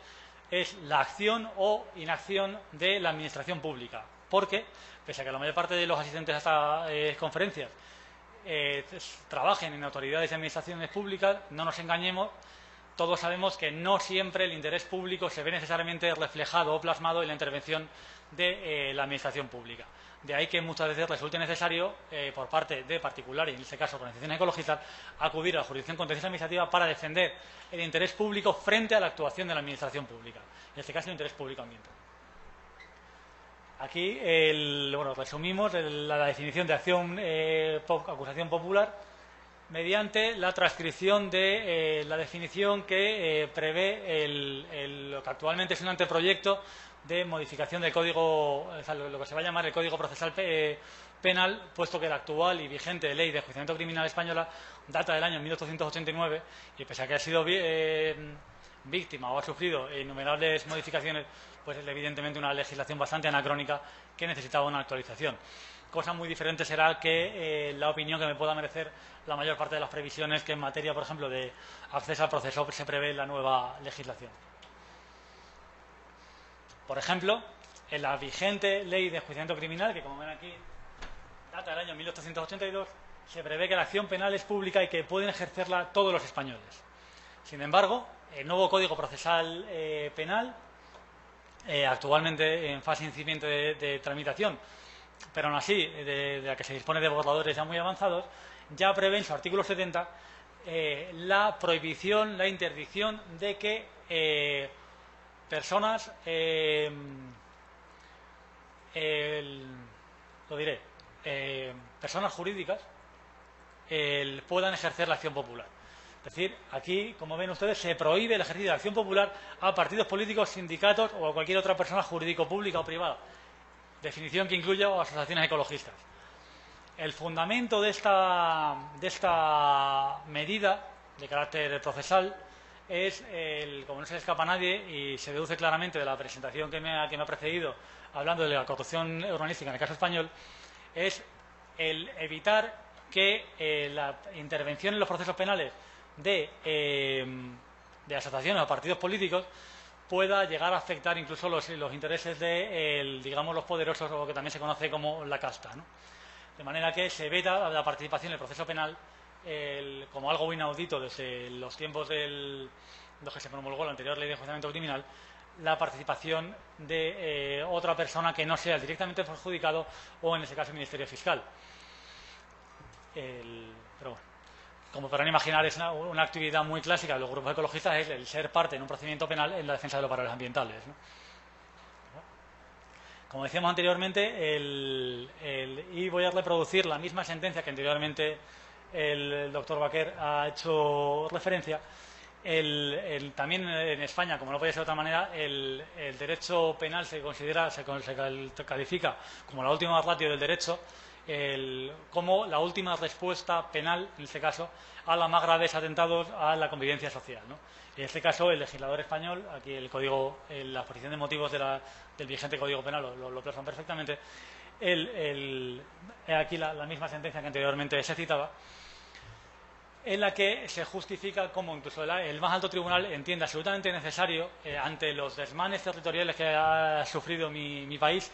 es la acción o inacción de la administración pública, porque, pese a que la mayor parte de los asistentes a estas conferencias trabajen en autoridades y administraciones públicas, no nos engañemos, todos sabemos que no siempre el interés público se ve necesariamente reflejado o plasmado en la intervención de la administración pública. De ahí que muchas veces resulte necesario, por parte de particulares, en este caso organizaciones ecologistas, acudir a la jurisdicción contenciosa administrativa para defender el interés público frente a la actuación de la administración pública, en este caso el interés público ambiental. Aquí resumimos la definición de acusación popular mediante la transcripción de la definición que prevé lo que actualmente es un anteproyecto de modificación del código, o sea, lo que se va a llamar el Código Procesal Penal, puesto que la actual y vigente Ley de Enjuiciamiento Criminal española data del año 1889 y pese a que ha sido víctima o ha sufrido innumerables modificaciones, pues es evidentemente una legislación bastante anacrónica que necesitaba una actualización. Cosa muy diferente será que la opinión que me pueda merecer la mayor parte de las previsiones que en materia, por ejemplo, de acceso al proceso se prevé en la nueva legislación. Por ejemplo, en la vigente Ley de Enjuiciamiento Criminal, que como ven aquí data del año 1882, se prevé que la acción penal es pública y que pueden ejercerla todos los españoles. Sin embargo, el nuevo Código Procesal Penal, actualmente en fase incipiente de tramitación, pero aún así, de la que se dispone de borradores ya muy avanzados, ya prevé en su artículo 70 la prohibición, la interdicción de que personas, personas jurídicas puedan ejercer la acción popular. Es decir, aquí, como ven ustedes, se prohíbe el ejercicio de la acción popular a partidos políticos, sindicatos o a cualquier otra persona jurídico-pública o privada. Definición que incluye a asociaciones ecologistas. El fundamento de esta medida de carácter procesal es, como no se le escapa a nadie y se deduce claramente de la presentación que me ha precedido hablando de la corrupción urbanística en el caso español, es el evitar que la intervención en los procesos penales de asociaciones o partidos políticos pueda llegar a afectar incluso los intereses de, digamos, los poderosos, o lo que también se conoce como la casta, ¿no? De manera que se veta la participación en el proceso penal como algo inaudito desde los tiempos de los que se promulgó la anterior Ley de Enjuiciamiento Criminal, la participación de otra persona que no sea el directamente perjudicado o, en ese caso, el Ministerio Fiscal. Pero bueno, como podrán imaginar, es una actividad muy clásica de los grupos ecologistas, es el ser parte en un procedimiento penal en la defensa de los valores ambientales, ¿no? Como decíamos anteriormente, y voy a reproducir la misma sentencia que anteriormente el doctor Baquer ha hecho referencia. También en España, como no puede ser de otra manera, el derecho penal se califica como la última ratio del derecho, como la última respuesta penal, en este caso, a los más graves atentados a la convivencia social, ¿no? En este caso, el legislador español, aquí la exposición de motivos del vigente Código Penal lo plasman perfectamente, aquí la misma sentencia que anteriormente se citaba, en la que se justifica cómo incluso el más alto tribunal entiende absolutamente necesario, ante los desmanes territoriales que ha sufrido mi país,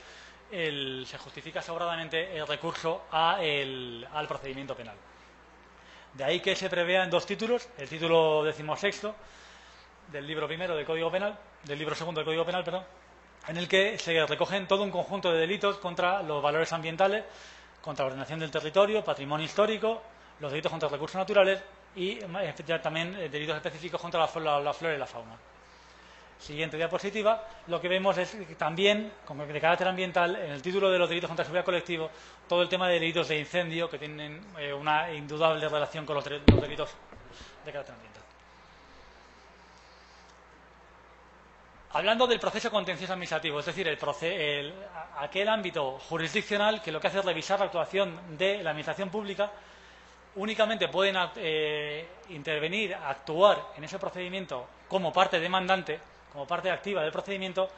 se justifica sobradamente el recurso al procedimiento penal. De ahí que se prevean dos títulos, el título 16º del libro primero del Código Penal, del libro segundo del Código Penal, perdón, en el que se recogen todo un conjunto de delitos contra los valores ambientales, contra la ordenación del territorio, patrimonio histórico, los delitos contra los recursos naturales y también delitos específicos contra la flora y la fauna. Siguiente diapositiva, lo que vemos es que también, como de carácter ambiental, en el título de los delitos contra la seguridad colectiva, todo el tema de delitos de incendio, que tienen una indudable relación con los delitos de carácter ambiental. Hablando del proceso contencioso administrativo, es decir, aquel ámbito jurisdiccional que lo que hace es revisar la actuación de la administración pública, únicamente pueden intervenir, actuar en ese procedimiento como parte demandante, como parte activa del procedimiento,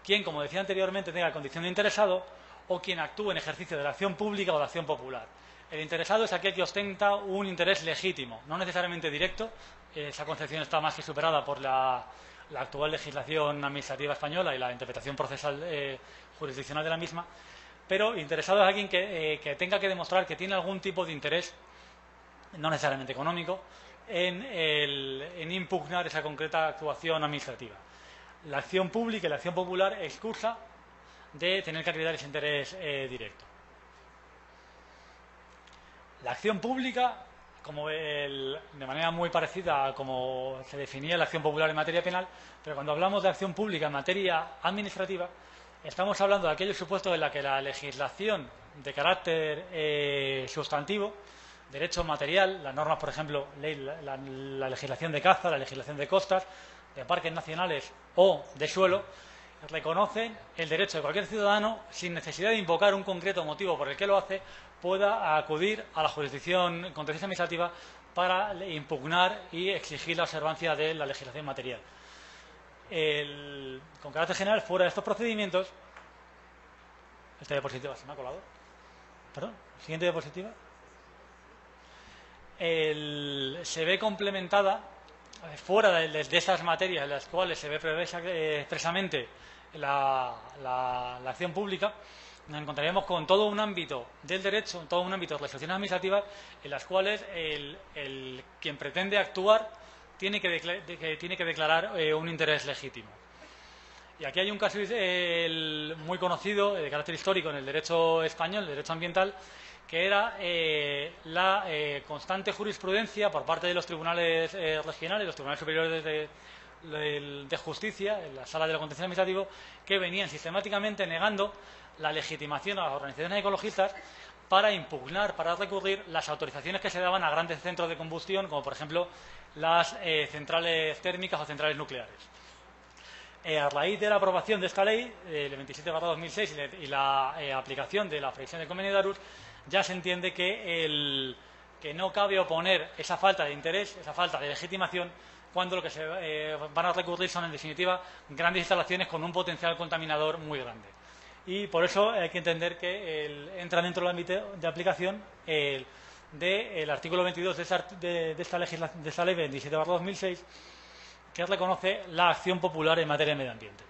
quien, como decía anteriormente, tenga condición de interesado o quien actúe en ejercicio de la acción pública o de la acción popular. El interesado es aquel que ostenta un interés legítimo, no necesariamente directo. Esa concepción está más que superada por la actual legislación administrativa española y la interpretación procesal jurisdiccional de la misma, pero interesado es alguien que tenga que demostrar que tiene algún tipo de interés, no necesariamente económico, en impugnar esa concreta actuación administrativa. La acción pública y la acción popular excusa de tener que acreditar ese interés directo. La acción pública, de manera muy parecida a como se definía la acción popular en materia penal, pero cuando hablamos de acción pública en materia administrativa, estamos hablando de aquellos supuestos en los que la legislación de carácter sustantivo, derecho material, las normas, por ejemplo, la legislación de caza, la legislación de costas, de parques nacionales o de suelo, reconocen el derecho de cualquier ciudadano, sin necesidad de invocar un concreto motivo por el que lo hace, pueda acudir a la jurisdicción contenciosa administrativa para impugnar y exigir la observancia de la legislación material. Con carácter general, fuera de estos procedimientos, esta diapositiva se me ha colado. Perdón, siguiente diapositiva. Se ve complementada, fuera de esas materias en las cuales se ve expresamente la acción pública, nos encontraríamos con todo un ámbito del derecho, todo un ámbito de resoluciones administrativas en las cuales quien pretende actuar tiene que declarar un interés legítimo. Y aquí hay un caso muy conocido, de carácter histórico en el derecho español, el derecho ambiental, que era la constante jurisprudencia por parte de los tribunales regionales, los tribunales superiores de justicia, en la sala de lo contencioso administrativo, que venían sistemáticamente negando la legitimación a las organizaciones ecologistas para impugnar, para recurrir las autorizaciones que se daban a grandes centros de combustión, como por ejemplo las centrales térmicas o centrales nucleares. A raíz de la aprobación de esta ley, el 27/2006, y la aplicación de la previsión del Convenio de Aarhus, ya se entiende que no cabe oponer esa falta de interés, esa falta de legitimación, cuando lo que se van a recurrir son, en definitiva, grandes instalaciones con un potencial contaminador muy grande. Y por eso hay que entender que entra dentro del ámbito de aplicación del artículo 22 de esta ley 27/2006, que reconoce la acción popular en materia de medio ambiente.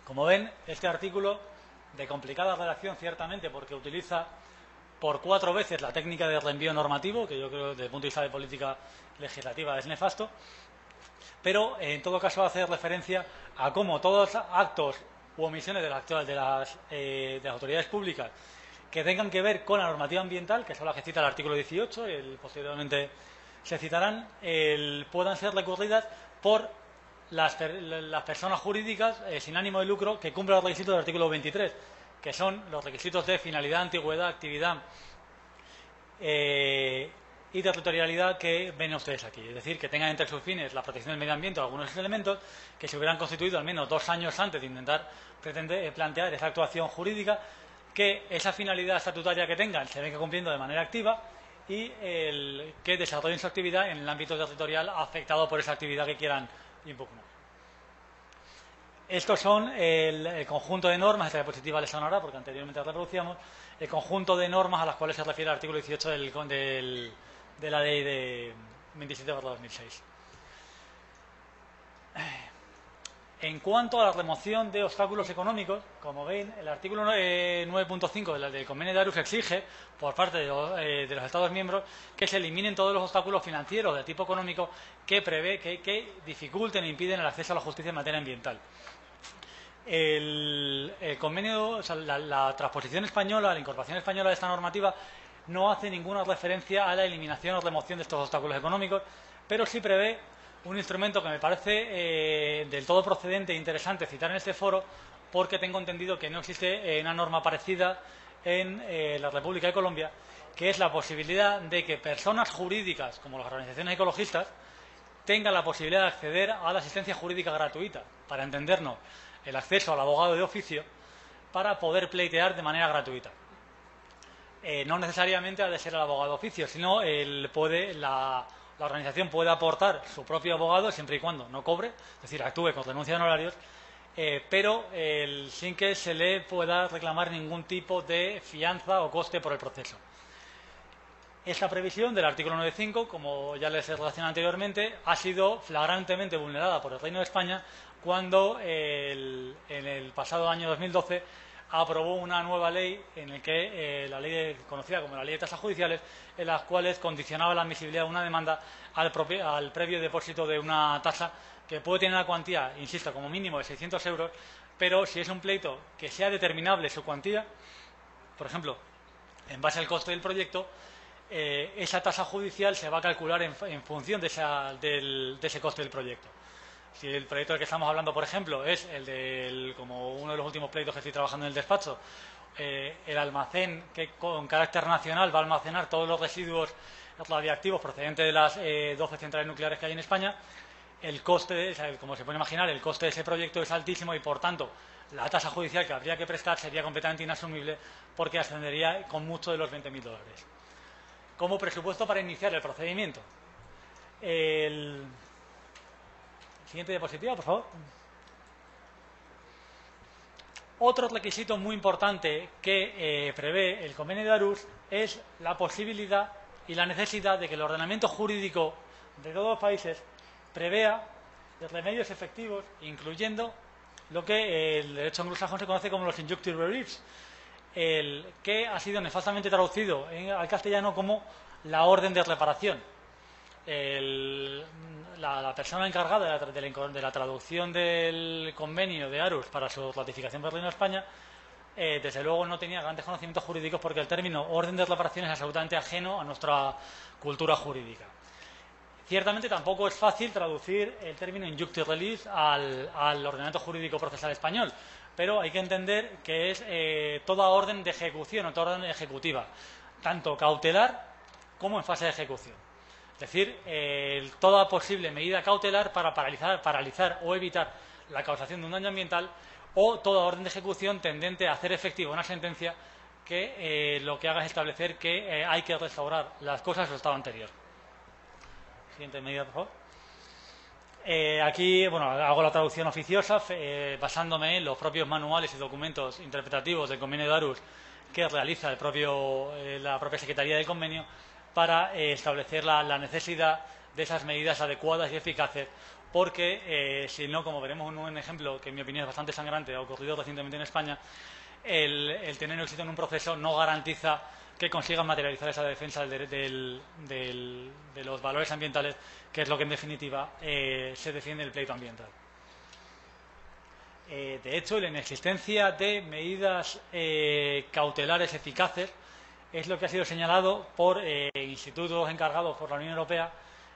Como ven, este artículo, de complicada redacción ciertamente, porque utiliza por 4 veces la técnica de reenvío normativo, que yo creo desde el punto de vista de política legislativa es nefasto, pero en todo caso hace referencia a cómo todos los actos u omisiones de las autoridades públicas que tengan que ver con la normativa ambiental, que son las que cita el artículo 18, posteriormente se citarán, puedan ser recurridas por las personas jurídicas sin ánimo de lucro que cumplan los requisitos del artículo 23, que son los requisitos de finalidad, antigüedad, actividad y territorialidad que ven ustedes aquí. Es decir, que tengan entre sus fines la protección del medio ambiente o algunos de esos elementos que se hubieran constituido al menos 2 años antes de intentar plantear esa actuación jurídica, que esa finalidad estatutaria que tengan se venga cumpliendo de manera activa y que desarrollen su actividad en el ámbito territorial afectado por esa actividad que quieran impugnar. Estos son el conjunto de normas, esta diapositiva les sonará porque anteriormente la reproducíamos, el conjunto de normas a las cuales se refiere el artículo 18 de la ley de 27/2006. En cuanto a la remoción de obstáculos económicos, como ven, el artículo 9.5 del Convenio de Aarhus exige, por parte de los Estados miembros, que se eliminen todos los obstáculos financieros de tipo económico que dificulten e impiden el acceso a la justicia en materia ambiental. El convenio, o sea, la transposición española, la incorporación española de esta normativa, no hace ninguna referencia a la eliminación o remoción de estos obstáculos económicos, pero sí prevé un instrumento que me parece del todo procedente e interesante citar en este foro, porque tengo entendido que no existe una norma parecida en la República de Colombia, que es la posibilidad de que personas jurídicas, como las organizaciones ecologistas, tengan la posibilidad de acceder a la asistencia jurídica gratuita, para entendernos, el acceso al abogado de oficio, para poder pleitear de manera gratuita. No necesariamente ha de ser el abogado de oficio, sino la organización puede aportar su propio abogado siempre y cuando no cobre, es decir, actúe con renuncia de honorarios, pero sin que se le pueda reclamar ningún tipo de fianza o coste por el proceso. Esta previsión del artículo 9.5, como ya les he relacionado anteriormente, ha sido flagrantemente vulnerada por el Reino de España cuando en el pasado año 2012 aprobó una nueva ley en la que la ley conocida como la Ley de Tasas Judiciales, en las cuales condicionaba la admisibilidad de una demanda al previo depósito de una tasa que puede tener una cuantía, insisto, como mínimo de 600 euros, pero si es un pleito que sea determinable su cuantía, por ejemplo, en base al coste del proyecto, esa tasa judicial se va a calcular en función de ese coste del proyecto. Si el proyecto del que estamos hablando, por ejemplo, es como uno de los últimos pleitos que estoy trabajando en el despacho, el almacén que con carácter nacional va a almacenar todos los residuos radiactivos procedentes de las 12 centrales nucleares que hay en España, el coste, como se puede imaginar, el coste de ese proyecto es altísimo y, por tanto, la tasa judicial que habría que prestar sería completamente inasumible porque ascendería con mucho de los 20.000 dólares. Como presupuesto para iniciar el procedimiento. Siguiente diapositiva, por favor. Otro requisito muy importante que prevé el Convenio de Aarhus es la posibilidad y la necesidad de que el ordenamiento jurídico de todos los países prevea remedios efectivos, incluyendo lo que el derecho anglosajón se conoce como los injunctive reliefs, que ha sido nefastamente traducido al castellano como la orden de reparación. La persona encargada de la traducción del convenio de Aarhus para su ratificación por el Reino de España, desde luego no tenía grandes conocimientos jurídicos porque el término orden de reparación es absolutamente ajeno a nuestra cultura jurídica. Ciertamente tampoco es fácil traducir el término injunctive relief al ordenamiento jurídico procesal español, pero hay que entender que es toda orden de ejecución o toda orden ejecutiva, tanto cautelar como en fase de ejecución. Es decir, toda posible medida cautelar para paralizar o evitar la causación de un daño ambiental o toda orden de ejecución tendente a hacer efectiva una sentencia que lo que haga es establecer que hay que restaurar las cosas a su estado anterior. Siguiente medida, por favor. Aquí, hago la traducción oficiosa basándome en los propios manuales y documentos interpretativos del Convenio de Aarhus que realiza la propia Secretaría del Convenio para establecer la necesidad de esas medidas adecuadas y eficaces, porque si no, como veremos en un ejemplo que en mi opinión es bastante sangrante, ha ocurrido recientemente en España, el tener éxito en un proceso no garantiza que consigan materializar esa defensa de los valores ambientales, que es lo que en definitiva se defiende en el pleito ambiental. De hecho, la inexistencia de medidas cautelares eficaces es lo que ha sido señalado por institutos encargados por la Unión Europea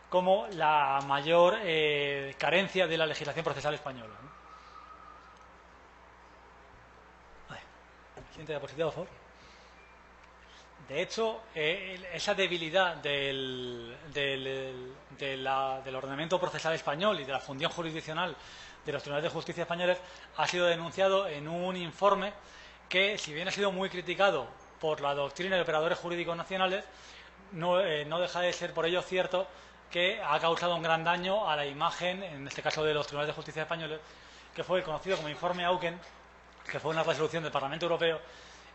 como la mayor carencia de la legislación procesal española, ¿no? Siguiente diapositiva, por favor. De hecho, esa debilidad del ordenamiento procesal español y de la función jurisdiccional de los tribunales de justicia españoles ha sido denunciado en un informe que, si bien ha sido muy criticado por la doctrina de operadores jurídicos nacionales, no deja de ser por ello cierto que ha causado un gran daño a la imagen, en este caso de los tribunales de justicia españoles, que fue el conocido como informe Auken, que fue una resolución del Parlamento Europeo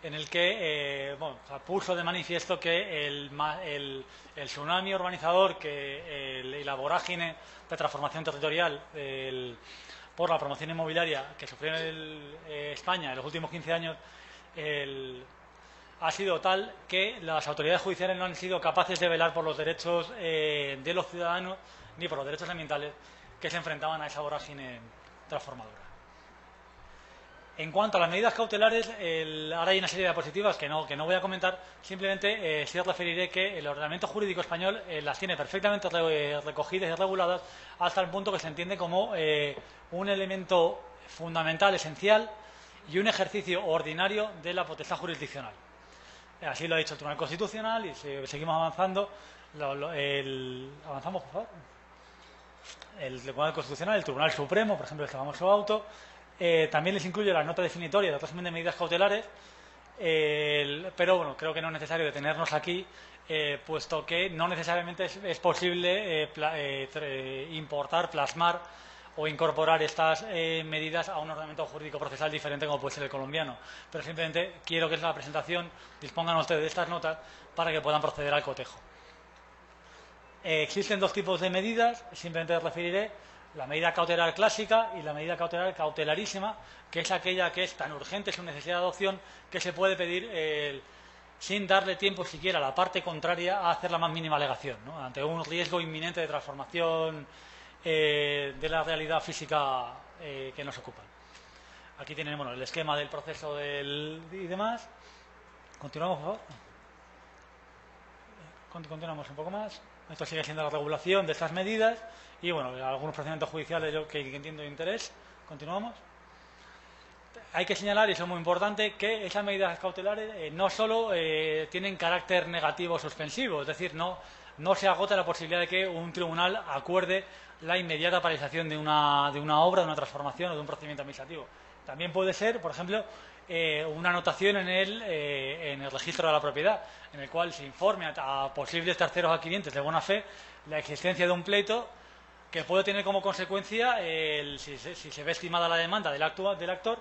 en el que puso de manifiesto que el tsunami urbanizador y la vorágine de transformación territorial por la promoción inmobiliaria que sufrió España en los últimos 15 años ha sido tal que las autoridades judiciales no han sido capaces de velar por los derechos de los ciudadanos ni por los derechos ambientales que se enfrentaban a esa vorágine transformadora. En cuanto a las medidas cautelares, ahora hay una serie de diapositivas que no voy a comentar, simplemente sí referiré que el ordenamiento jurídico español las tiene perfectamente recogidas y reguladas hasta el punto que se entiende como un elemento fundamental, esencial y un ejercicio ordinario de la potestad jurisdiccional. Así lo ha dicho el Tribunal Constitucional y seguimos avanzando. Avanzamos, por favor. El Tribunal Constitucional, el Tribunal Supremo, por ejemplo, el famoso auto. También les incluye la nota definitoria del régimen de medidas cautelares, pero bueno, creo que no es necesario detenernos aquí, puesto que no necesariamente es posible importar, plasmar o incorporar estas medidas a un ordenamiento jurídico procesal diferente como puede ser el colombiano. Pero simplemente quiero que en la presentación dispongan ustedes de estas notas para que puedan proceder al cotejo. Existen dos tipos de medidas, simplemente referiré la medida cautelar clásica y la medida cautelar cautelarísima, que es aquella que es tan urgente su necesidad de adopción que se puede pedir sin darle tiempo siquiera a la parte contraria a hacer la más mínima alegación, ¿no? Ante un riesgo inminente de transformación de la realidad física que nos ocupa. Aquí tienen el esquema del proceso y demás. Continuamos, por favor. Continuamos un poco más. Esto sigue siendo la regulación de estas medidas y, bueno, algunos procedimientos judiciales que entiendo de interés. Continuamos. Hay que señalar, y eso es muy importante, que esas medidas cautelares no solo tienen carácter negativo o suspensivo, es decir, no se agota la posibilidad de que un tribunal acuerde la inmediata paralización de una obra, de una transformación o de un procedimiento administrativo. También puede ser, por ejemplo, una anotación en el registro de la propiedad, en el cual se informe a posibles terceros adquirientes de buena fe la existencia de un pleito que puede tener como consecuencia, si se ve estimada la demanda del actor,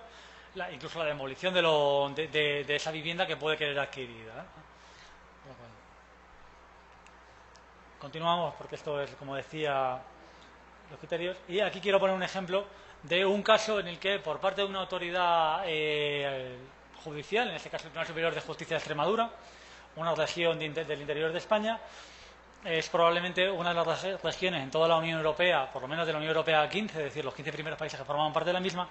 incluso la demolición de esa vivienda que puede querer adquirir. Continuamos, porque esto es, como decía, los criterios. Y aquí quiero poner un ejemplo de un caso en el que, por parte de una autoridad judicial, en este caso el Tribunal Superior de Justicia de Extremadura, una región del interior de España, es probablemente una de las regiones en toda la Unión Europea, por lo menos de la Unión Europea 15, es decir, los 15 primeros países que formaban parte de la misma,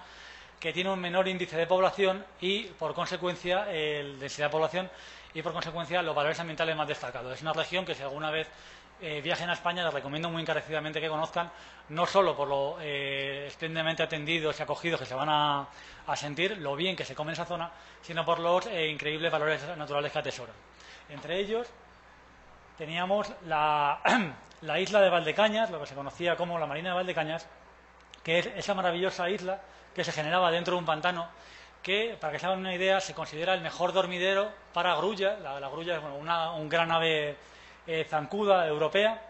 que tiene un menor índice de población y, por consecuencia, densidad de población y, por consecuencia, los valores ambientales más destacados. Es una región que, si alguna vez viajen a España, les recomiendo muy encarecidamente que conozcan, no solo por lo espléndidamente atendidos y acogidos que se van a sentir, lo bien que se come en esa zona, sino por los increíbles valores naturales que atesoran. Entre ellos teníamos la isla de Valdecañas, lo que se conocía como la Marina de Valdecañas, que es esa maravillosa isla que se generaba dentro de un pantano, que, para que se hagan una idea, se considera el mejor dormidero para grulla. La grulla es un gran ave zancuda europea,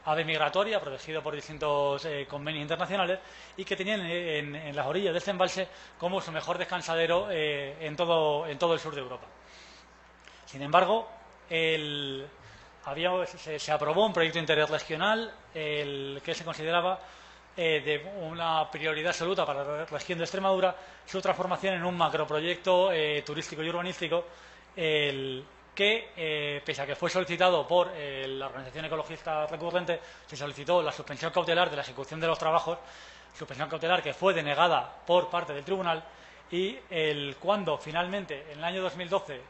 ave migratoria, protegido por distintos convenios internacionales, y que tenían en las orillas de este embalse como su mejor descansadero en todo el sur de Europa. Sin embargo, se aprobó un proyecto interregional que se consideraba de una prioridad absoluta para la región de Extremadura, su transformación en un macroproyecto turístico y urbanístico que, pese a que fue solicitado por la organización ecologista recurrente, se solicitó la suspensión cautelar de la ejecución de los trabajos, suspensión cautelar que fue denegada por parte del tribunal, y cuando finalmente, en el año 2012,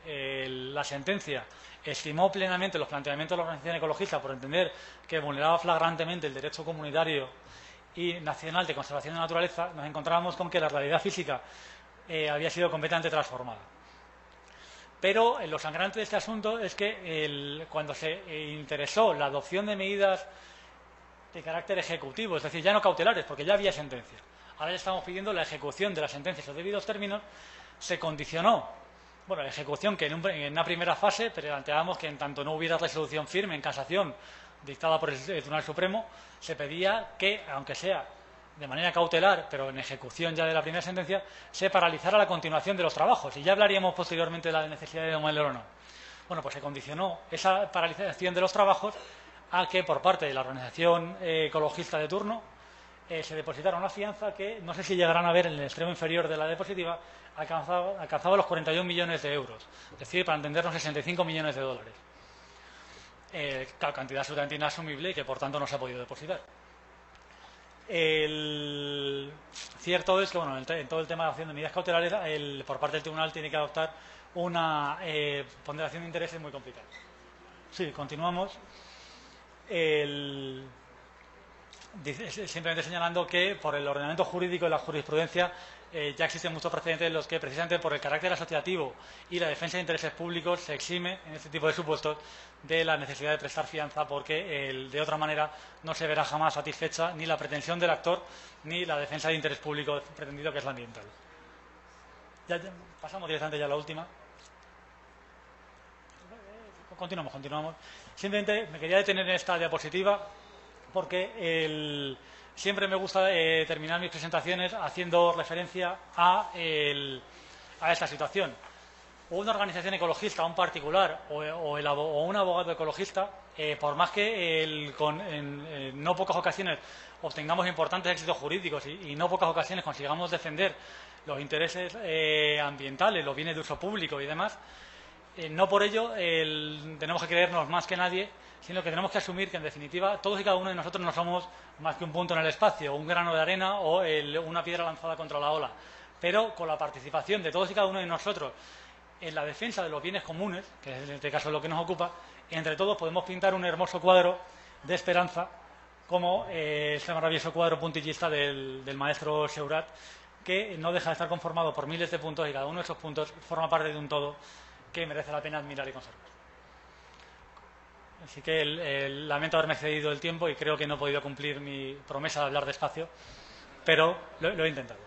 la sentencia estimó plenamente los planteamientos de la organización ecologista por entender que vulneraba flagrantemente el derecho comunitario y nacional de conservación de la naturaleza, nos encontrábamos con que la realidad física había sido completamente transformada. Pero lo sangrante de este asunto es que cuando se interesó la adopción de medidas de carácter ejecutivo, es decir, ya no cautelares, porque ya había sentencia, ahora ya estamos pidiendo la ejecución de las sentencias en los debidos términos, se condicionó, la ejecución que en una primera fase planteábamos que en tanto no hubiera resolución firme en casación dictada por el Tribunal Supremo, se pedía que, aunque sea de manera cautelar, pero en ejecución ya de la primera sentencia, se paralizara la continuación de los trabajos. Y ya hablaríamos posteriormente de la necesidad de demoler o no. Bueno, pues se condicionó esa paralización de los trabajos a que, por parte de la organización ecologista de turno, se depositara una fianza que, no sé si llegarán a ver en el extremo inferior de la diapositiva, alcanzaba los 41 millones de euros, es decir, para entendernos, 65 millones de dólares. Cantidad absolutamente inasumible y que, por tanto, no se ha podido depositar. Cierto es que, bueno, en todo el tema de acción de medidas cautelares, por parte del tribunal tiene que adoptar una ponderación de intereses muy complicada. Sí, continuamos. Simplemente señalando que por el ordenamiento jurídico y la jurisprudencia ya existen muchos precedentes en los que, precisamente por el carácter asociativo y la defensa de intereses públicos, se exime en este tipo de supuestos de la necesidad de prestar fianza, porque de otra manera no se verá jamás satisfecha ni la pretensión del actor ni la defensa de interés público pretendido, que es la ambiental. Ya pasamos directamente ya a la última. Continuamos. Simplemente me quería detener en esta diapositiva porque siempre me gusta terminar mis presentaciones haciendo referencia a esta situación. Una organización ecologista, un particular o un abogado ecologista, por más que en no pocas ocasiones obtengamos importantes éxitos jurídicos y no pocas ocasiones consigamos defender los intereses ambientales, los bienes de uso público y demás, no por ello tenemos que creernos más que nadie, sino que tenemos que asumir que, en definitiva, todos y cada uno de nosotros no somos más que un punto en el espacio, un grano de arena o una piedra lanzada contra la ola. Pero con la participación de todos y cada uno de nosotros en la defensa de los bienes comunes, que es en este caso lo que nos ocupa, entre todos podemos pintar un hermoso cuadro de esperanza, como este maravilloso cuadro puntillista del maestro Seurat, que no deja de estar conformado por miles de puntos, y cada uno de esos puntos forma parte de un todo que merece la pena admirar y conservar. Así que lamento haberme excedido el tiempo y creo que no he podido cumplir mi promesa de hablar despacio, pero lo he intentado.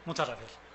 Muchas gracias.